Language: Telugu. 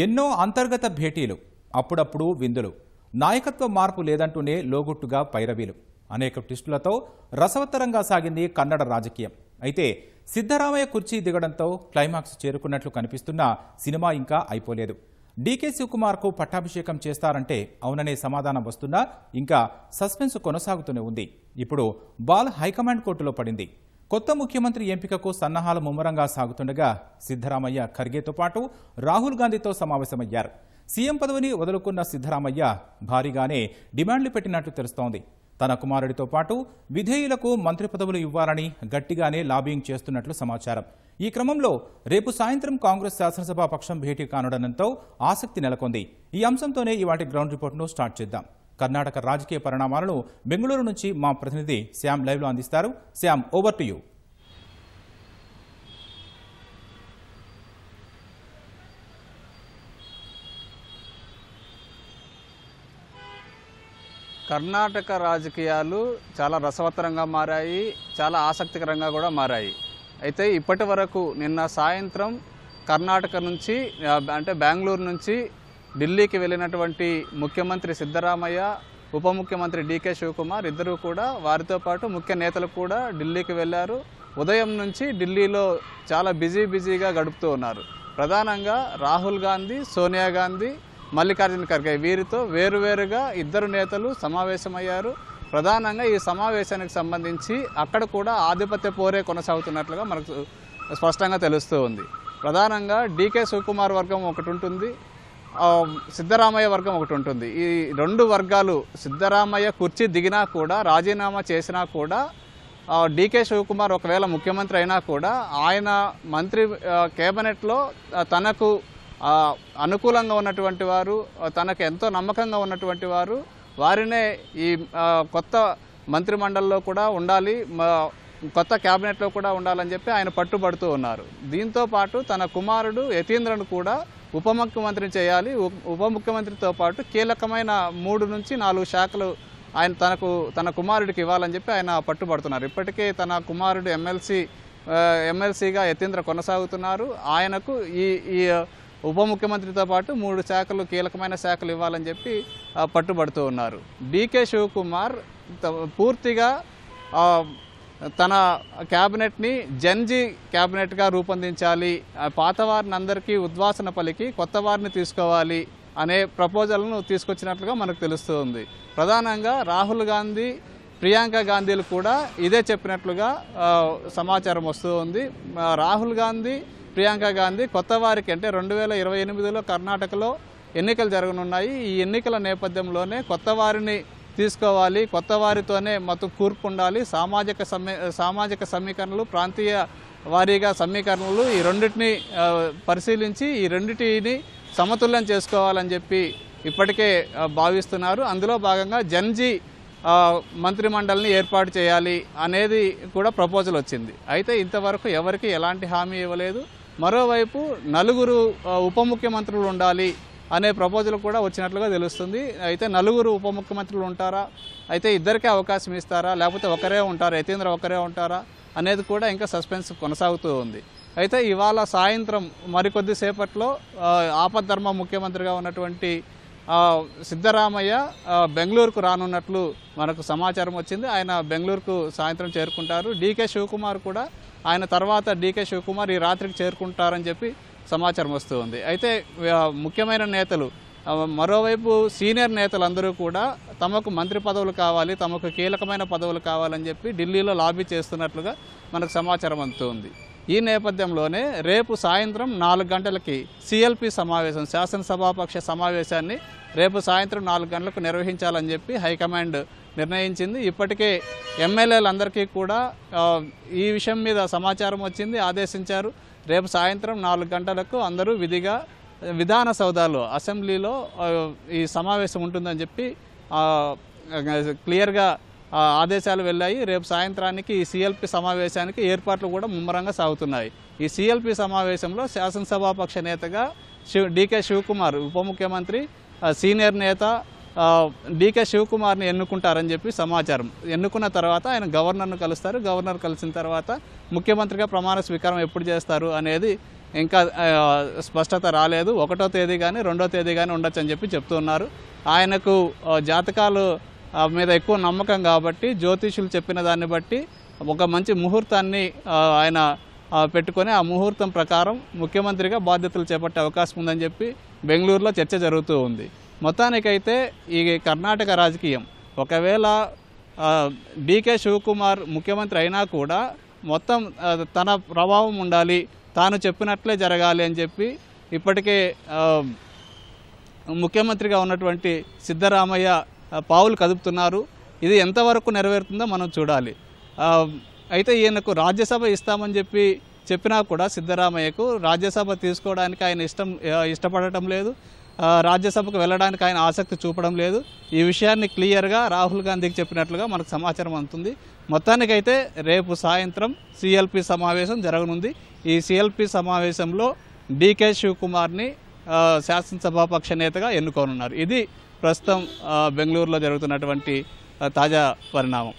ఎన్నో అంతర్గత భేటీలు, అప్పుడప్పుడు విందులు, నాయకత్వ మార్పు లేదంటూనే లోగుట్టుగా పైరవీలు, అనేక ట్విస్టులతో రసవత్తరంగా సాగింది కన్నడ రాజకీయం. అయితే సిద్ధరామయ్య కుర్చీ దిగడంతో క్లైమాక్స్ చేరుకున్నట్లు కనిపిస్తున్న సినిమా ఇంకా అయిపోలేదు. డీకే శివకుమార్కు పట్టాభిషేకం చేస్తారంటే అవుననే సమాధానం వస్తున్నా ఇంకా సస్పెన్స్ కొనసాగుతూనే ఉంది. ఇప్పుడు బాల్ హైకమాండ్ కోర్టులో పడింది. కొత్త ముఖ్యమంత్రి ఎంపికకు సన్నాహాలు ముమ్మరంగా సాగుతుండగా సిద్ధరామయ్య ఖర్గేతో పాటు రాహుల్ గాంధీతో సమావేశమయ్యారు. సీఎం పదవిని వదులుకున్న సిద్ధరామయ్య భారీగానే డిమాండ్లు పెట్టినట్లు తెలుస్తోంది. తన కుమారుడితో పాటు విధేయులకు మంత్రి పదవులు ఇవ్వాలని గట్టిగానే లాబింగ్ చేస్తున్నట్లు సమాచారం. ఈ క్రమంలో రేపు సాయంత్రం కాంగ్రెస్ శాసనసభ పక్షం భేటీ కానుండడంతో ఆసక్తి నెలకొంది. ఈ అంశంతోనే ఇవాటి గ్రౌండ్ రిపోర్ట్ను స్టార్ట్ చేద్దాం. కర్ణాటక రాజకీయ పరిణామాలను బెంగళూరు నుంచి మా ప్రతినిధి శ్యామ్ లైవ్లో అందిస్తారు. Shyam, over to you. Karnataka రాజకీయాలు చాలా రసవత్తరంగా మారాయి, చాలా ఆసక్తికరంగా కూడా మారాయి. అయితే ఇప్పటి వరకు నిన్న సాయంత్రం కర్ణాటక నుంచి అంటే బెంగళూరు నుంచి ఢిల్లీకి వెళ్ళినటువంటి ముఖ్యమంత్రి సిద్ధరామయ్య, ఉప ముఖ్యమంత్రి డీకే శివకుమార్ ఇద్దరూ కూడా వారితో పాటు ముఖ్య నేతలు కూడా ఢిల్లీకి వెళ్ళారు. ఉదయం నుంచి ఢిల్లీలో చాలా బిజీగా గడుపుతూ ఉన్నారు. ప్రధానంగా రాహుల్ గాంధీ, సోనియా గాంధీ, మల్లికార్జున ఖర్గే వీరితో వేరువేరుగా ఇద్దరు నేతలు సమావేశమయ్యారు. ప్రధానంగా ఈ సమావేశానికి సంబంధించి అక్కడ కూడా ఆధిపత్య పోరే కొనసాగుతున్నట్లుగా మనకు స్పష్టంగా తెలుస్తూ ఉంది. ప్రధానంగా డీకే శివకుమార్ వర్గం ఒకటి ఉంటుంది, సిద్ధరామయ్య వర్గం ఒకటి ఉంటుంది. ఈ రెండు వర్గాలు సిద్ధరామయ్య కుర్చీ దిగినా కూడా, రాజీనామా చేసినా కూడా, డీకే శివకుమార్ ఒకవేళ ముఖ్యమంత్రి అయినా కూడా ఆయన మంత్రి కేబినెట్లో తనకు అనుకూలంగా ఉన్నటువంటి వారు, తనకు ఎంతో నమ్మకంగా ఉన్నటువంటి వారు వారినే ఈ కొత్త మంత్రిమండలిలో కూడా ఉండాలి, కొత్త క్యాబినెట్లో కూడా ఉండాలని చెప్పి ఆయన పట్టుబడుతూ ఉన్నారు. దీంతో పాటు తన కుమారుడు యతీంద్రను కూడా ఉప ముఖ్యమంత్రిని చేయాలి, ఉప ముఖ్యమంత్రితో పాటు కీలకమైన 3 నుంచి 4 శాఖలు ఆయన తన కుమారుడికి ఇవ్వాలని చెప్పి ఆయన పట్టుబడుతున్నారు. ఇప్పటికే తన కుమారుడు ఎమ్మెల్సీగా యతీంద్ర కొనసాగుతున్నారు. ఆయనకు ఈ ఉప ముఖ్యమంత్రితో పాటు 3 శాఖలు, కీలకమైన శాఖలు ఇవ్వాలని చెప్పి పట్టుబడుతూ ఉన్నారు. డీకే శివకుమార్ పూర్తిగా తన క్యాబినెట్ని జన్జీ క్యాబినెట్గా రూపొందించాలి, పాత వారిని అందరికీ ఉద్వాసన పలికి కొత్త వారిని తీసుకోవాలి అనే ప్రపోజల్ను తీసుకొచ్చినట్లుగా మనకు తెలుస్తూ ఉంది. ప్రధానంగా రాహుల్ గాంధీ, ప్రియాంక గాంధీలు కూడా ఇదే చెప్పినట్లుగా సమాచారం వస్తూ ఉంది. రాహుల్ గాంధీ, ప్రియాంక గాంధీ కొత్త వారికి అంటే 2028లో కర్ణాటకలో ఎన్నికలు జరగనున్నాయి. ఈ ఎన్నికల నేపథ్యంలోనే కొత్త వారిని తీసుకోవాలి, కొత్త వారితోనే మొత్తం కూర్పు ఉండాలి, సామాజిక సమీకరణలు, ప్రాంతీయ వారీగా సమీకరణలు ఈ రెండింటిని పరిశీలించి ఈ రెండింటిని సమతుల్యం చేసుకోవాలని చెప్పి ఇప్పటికే భావిస్తున్నారు. అందులో భాగంగా జన్జీ మంత్రిమండలిని ఏర్పాటు చేయాలి అనేది కూడా ప్రపోజల్ వచ్చింది. అయితే ఇంతవరకు ఎవరికి ఎలాంటి హామీ ఇవ్వలేదు. మరోవైపు 4 ఉప ముఖ్యమంత్రులు ఉండాలి అనే ప్రపోజల్ కూడా వచ్చినట్లుగా తెలుస్తుంది. అయితే 4 ఉప ముఖ్యమంత్రులు ఉంటారా, అయితే ఇద్దరికే అవకాశం ఇస్తారా, లేకపోతే ఒకరే ఉంటారా, యతీంద్ర ఒకరే ఉంటారా అనేది కూడా ఇంకా సస్పెన్స్ కొనసాగుతూ ఉంది. అయితే ఇవాళ సాయంత్రం మరికొద్దిసేపట్లో ఆపద్ధర్మ ముఖ్యమంత్రిగా ఉన్నటువంటి సిద్ధరామయ్య బెంగళూరుకు రానున్నట్లు మనకు సమాచారం వచ్చింది. ఆయన బెంగళూరుకు సాయంత్రం చేరుకుంటారు. డీకే శివకుమార్ కూడా ఆయన తర్వాత డీకే శివకుమార్ ఈ రాత్రికి చేరుకుంటారని చెప్పి సమాచారం వస్తూ ఉంది. అయితే ముఖ్యమైన నేతలు, మరోవైపు సీనియర్ నేతలందరూ కూడా తమకు మంత్రి పదవులు కావాలి, తమకు కీలకమైన పదవులు కావాలని చెప్పి ఢిల్లీలో లాబీ చేస్తున్నట్లుగా మనకు సమాచారం అందుతుంది. ఈ నేపథ్యంలోనే రేపు సాయంత్రం 4 గంటలకి సిఎల్పి సమావేశం, శాసనసభాపక్ష సమావేశాన్ని రేపు సాయంత్రం 4 గంటలకు నిర్వహించాలని చెప్పి హైకమాండ్ నిర్ణయించింది. ఇప్పటికే ఎమ్మెల్యేలందరికీ కూడా ఈ విషయం మీద సమాచారం వచ్చింది, ఆదేశించారు. రేపు సాయంత్రం 4 గంటలకు అందరూ విధిగా విధాన సౌధాలో, అసెంబ్లీలో ఈ సమావేశం ఉంటుందని చెప్పి క్లియర్గా ఆదేశాలు వెళ్ళాయి. రేపు సాయంత్రానికి ఈ సిఎల్పి సమావేశానికి ఏర్పాట్లు కూడా ముమ్మరంగా సాగుతున్నాయి. ఈ సిఎల్పి సమావేశంలో శాసనసభాపక్ష నేతగా డీకే శివకుమార్, ఉప ముఖ్యమంత్రి, సీనియర్ నేత డీకే శివకుమార్ని ఎన్నుకుంటారని చెప్పి సమాచారం. ఎన్నుకున్న తర్వాత ఆయన గవర్నర్ను కలుస్తారు. గవర్నర్ కలిసిన తర్వాత ముఖ్యమంత్రిగా ప్రమాణ స్వీకారం ఎప్పుడు చేస్తారు అనేది ఇంకా స్పష్టత రాలేదు. 1వ తేదీ కానీ 2వ తేదీ కానీ ఉండొచ్చు అని చెప్పి చెప్తున్నారు. ఆయనకు జాతకాలు మీద ఎక్కువ నమ్మకం కాబట్టి జ్యోతిషులు చెప్పిన దాన్ని బట్టి ఒక మంచి ముహూర్తాన్ని ఆయన పెట్టుకొని ఆ ముహూర్తం ప్రకారం ముఖ్యమంత్రిగా బాధ్యతలు చేపట్టే అవకాశం ఉందని చెప్పి బెంగళూరులో చర్చ జరుగుతూ ఉంది. మొత్తానికైతే ఈ కర్ణాటక రాజకీయం ఒకవేళ డీకే శివకుమార్ ముఖ్యమంత్రి అయినా కూడా మొత్తం తన ప్రభావం ఉండాలి, తాను చెప్పినట్లే జరగాలి అని చెప్పి ఇప్పటికే ముఖ్యమంత్రిగా ఉన్నటువంటి సిద్ధరామయ్య పావులు కదుపుతున్నారు. ఇది ఎంతవరకు నెరవేరుతుందో మనం చూడాలి. అయితే ఈయనకు రాజ్యసభ ఇస్తామని చెప్పినా కూడా సిద్ధరామయ్యకు రాజ్యసభ తీసుకోవడానికి ఆయన ఇష్టపడటం లేదు, రాజ్యసభకు వెళ్ళడానికి ఆయన ఆసక్తి చూపడం లేదు. ఈ విషయాన్ని క్లియర్గా రాహుల్ గాంధీకి చెప్పినట్లుగా మనకు సమాచారం అందుతుంది. మొత్తానికైతే రేపు సాయంత్రం సిఎల్పి సమావేశం జరగనుంది. ఈ సిఎల్పి సమావేశంలో డీకే శివకుమార్ని శాసనసభాపక్ష నేతగా ఎన్నుకోనున్నారు. ఇది ప్రస్తుతం బెంగళూరులో జరుగుతున్నటువంటి తాజా పరిణామం.